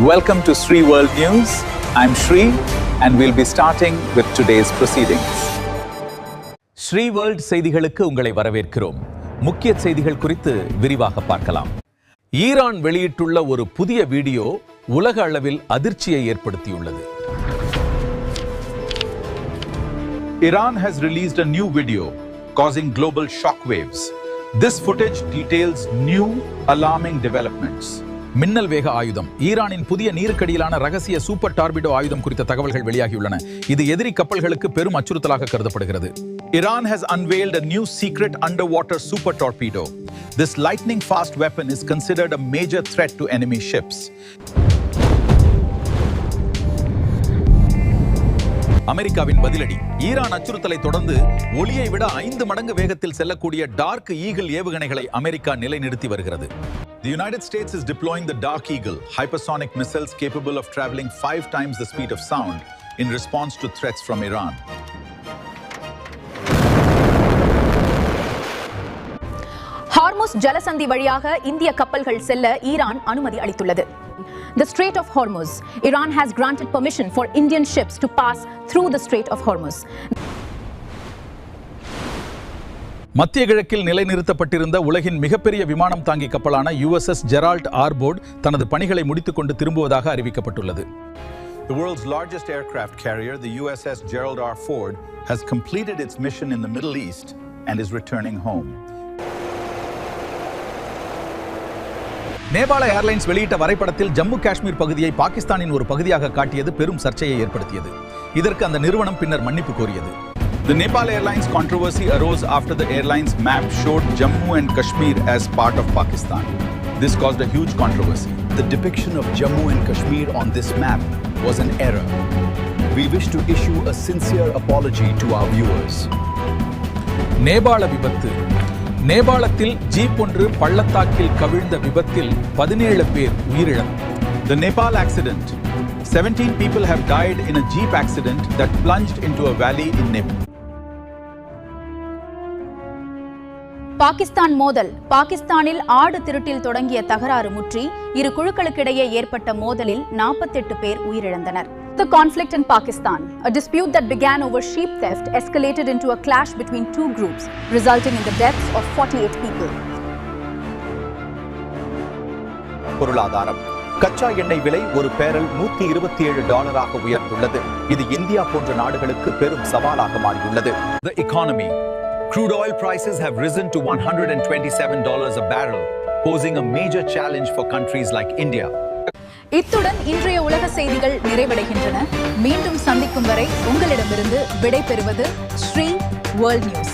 Welcome to Sri World News. I'm Sri and we'll be starting with today's proceedings. Sri world செய்திகளுக்கு உங்களை வரவேற்கிறோம். முக்கிய செய்திகள் குறித்து விரிவாக பார்க்கலாம். ஈரான் வெளியிட்டுள்ள ஒரு புதிய வீடியோ உலக அளவில் அதிர்ச்சியை ஏற்படுத்தியுள்ளது. Iran has released a new video causing global shockwaves. This footage details new alarming developments. மின்னல் வேக ஆயுதம். ஈரானின் புதிய நீருக்கடியிலான ரகசிய சூப்பர் டார்பிடோ ஆயுதம் குறித்த தகவல்கள் வெளியாகியுள்ளன. இது எதிரி கப்பல்களுக்கு பெரும் அச்சுறுத்தலாக கருதப்படுகிறது. Iran has unveiled a new secret underwater super torpedo. This lightning fast weapon is considered a major threat to enemy ships. அமெரிக்காவின் பதிலடி. ஈரான் அச்சுறுத்தலை தொடர்ந்து ஒளியை விட 5 மடங்கு வேகத்தில் செல்லக்கூடிய டார்க் ஈகிள் ஏவுகணைகளை அமெரிக்கா நிலைநிறுத்தி வருகிறது. The United States is deploying the Dark Eagle, hypersonic missiles capable of traveling 5 times the speed of sound in response to threats from Iran. Hormuz ஜலசந்தி வழியாக இந்திய கப்பல்கள் செல்ல ஈரான் அனுமதி அளித்துள்ளது. The Strait of Hormuz. Iran has granted permission for Indian ships to pass through the Strait of Hormuz. மத்திய கிழக்கில் நிலைநிறுத்தப்பட்டிருந்த உலகின் மிகப்பெரிய விமானம் தாங்கி கப்பலான USS Gerald R. Ford தனது பணிகளை முடித்துக் கொண்டு திரும்புவதாக அறிவிக்கப்பட்டுள்ளது. The world's largest aircraft carrier, the USS Gerald R. Ford, has completed its mission in the Middle East and is returning home. நேபாள ஏர்லைன்ஸ் வெளியிட்ட வரைபடத்தில் ஜம்மு காஷ்மீர் பகுதியை பாகிஸ்தானின் ஒரு பகுதியாக காட்டியது பெரும் சர்ச்சையை ஏற்படுத்தியது. இதற்கு அந்த நிறுவனம் பின்னர் மன்னிப்பு கோரியது. The Nepal Airlines controversy arose after the airline's map showed Jammu and Kashmir as part of Pakistan. This caused a huge controversy. The depiction of Jammu and Kashmir on this map was an error. We wish to issue a sincere apology to our viewers. நேபாள விபத்து. நேபாளத்தில் jeep ஒன்று பள்ளத்தாக்கில் கவிழ்ந்த விபத்தில் 17 பேர் உயிரிழந்தனர். The Nepal accident. 17 people have died in a jeep accident that plunged into a valley in Nepal. Pakistan மோதல். பாகிஸ்தானில் ஆடு திருட்டில் தொடங்கிய தகராறு முற்றி இரு குழுக்களுக்கிடையே ஏற்பட்ட மோதலில் 48 பேர் உயிரிழந்தனர். The conflict in Pakistan. A dispute that began over sheep theft escalated into a clash between two groups, resulting in the deaths of 48 people. பொருளாதாரம். கச்சா எண்ணெய் விலை ஒரு பேரல் $127 உயர்ந்துள்ளது. இது இந்தியா போன்ற நாடுகளுக்கு பெரும் சவாலாக மாறியுள்ளது. The economy. Crude oil prices have risen to $127 a barrel, posing a major challenge for countries like India. இத்துடன் இன்றைய உலக செய்திகள் நிறைவடைகின்றன. மீண்டும் சந்திக்கும் வரை உங்களிடமிருந்து விடை பெறுவது ஸ்ரீ வேர்ல்ட் நியூஸ்.